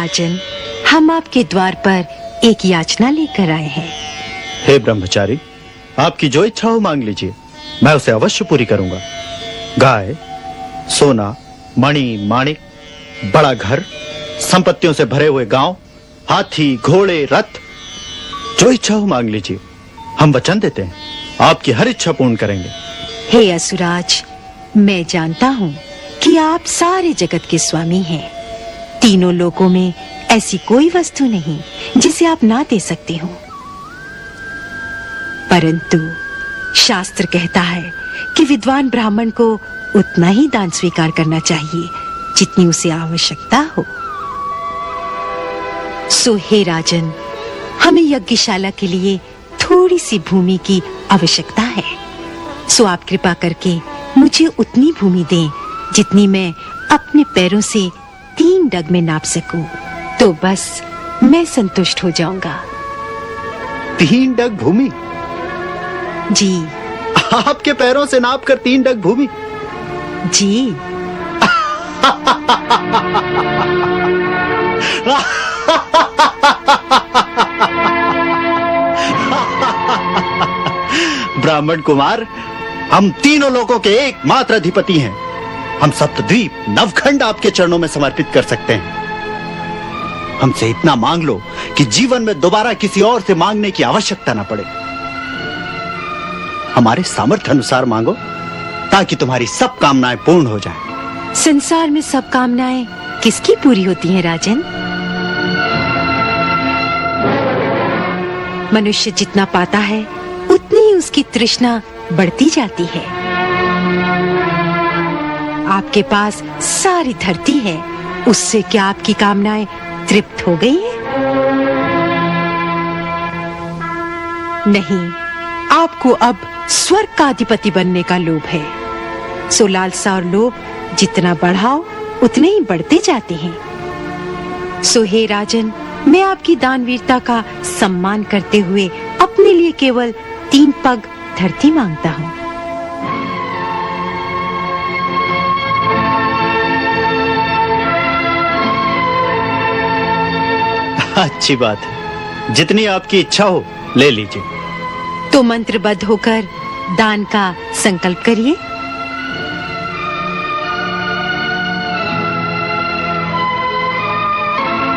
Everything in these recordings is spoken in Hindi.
राजन, हम आपके द्वार पर एक याचना लेकर आए हैं। हे ब्रह्मचारी, आपकी जो इच्छा हो मांग लीजिए, मैं उसे अवश्य पूरी करूंगा। गाय, सोना, मणि, माणिक, बड़ा घर, संपत्तियों से भरे हुए गांव, हाथी, घोड़े, रथ, जो इच्छा हो मांग लीजिए। हम वचन देते हैं, आपकी हर इच्छा पूर्ण करेंगे। हे असुराज, मैं जानता हूँ कि आप सारे जगत के स्वामी हैं। तीनों लोकों में ऐसी कोई वस्तु नहीं जिसे आप ना दे सकते हो। परंतु शास्त्र कहता है कि विद्वान ब्राह्मण को उतना ही दान स्वीकार करना चाहिए जितनी उसे आवश्यकता हो। सो हे राजन, हमें यज्ञशाला के लिए थोड़ी सी भूमि की आवश्यकता है। सो आप कृपा करके मुझे उतनी भूमि दें जितनी मैं अपने पैरों से 3 डग में नाप सकूं, तो बस मैं संतुष्ट हो जाऊंगा। 3 डग भूमि? जी। आपके पैरों से नाप कर 3 डग भूमि? जी। ब्राह्मण कुमार, हम तीनों लोगों के एकमात्र अधिपति हैं। हम सप्तद्वीप नवखंड आपके चरणों में समर्पित कर सकते हैं। हमसे इतना मांग लो कि जीवन में दोबारा किसी और से मांगने की आवश्यकता न पड़े। हमारे सामर्थ्य अनुसार मांगो ताकि तुम्हारी सब कामनाएं पूर्ण हो जाएं। संसार में सब कामनाएं किसकी पूरी होती हैं राजन? मनुष्य जितना पाता है उतनी ही उसकी तृष्णा बढ़ती जाती है। आपके पास सारी धरती है, उससे क्या आपकी कामनाएं तृप्त हो गई हैं? नहीं, आपको अब स्वर्ग का अधिपति बनने का लोभ है। सो लालसा और लोभ जितना बढ़ाओ उतने ही बढ़ते जाते हैं। सो हे राजन, मैं आपकी दानवीरता का सम्मान करते हुए अपने लिए केवल 3 पग धरती मांगता हूँ। अच्छी बात है, जितनी आपकी इच्छा हो ले लीजिए। तो मंत्रबद्ध होकर दान का संकल्प करिए।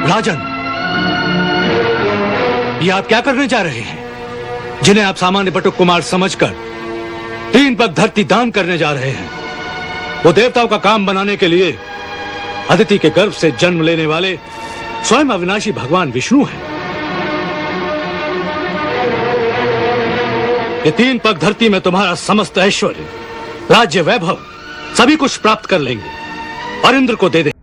राजन, ये आप क्या करने जा रहे हैं? जिन्हें आप सामान्य बटुक कुमार समझकर 3 पग धरती दान करने जा रहे हैं, वो देवताओं का काम बनाने के लिए अदिति के गर्भ से जन्म लेने वाले स्वयं अविनाशी भगवान विष्णु हैं। ये 3 पग धरती में तुम्हारा समस्त ऐश्वर्य, राज्य, वैभव सभी कुछ प्राप्त कर लेंगे और इंद्र को दे देंगे।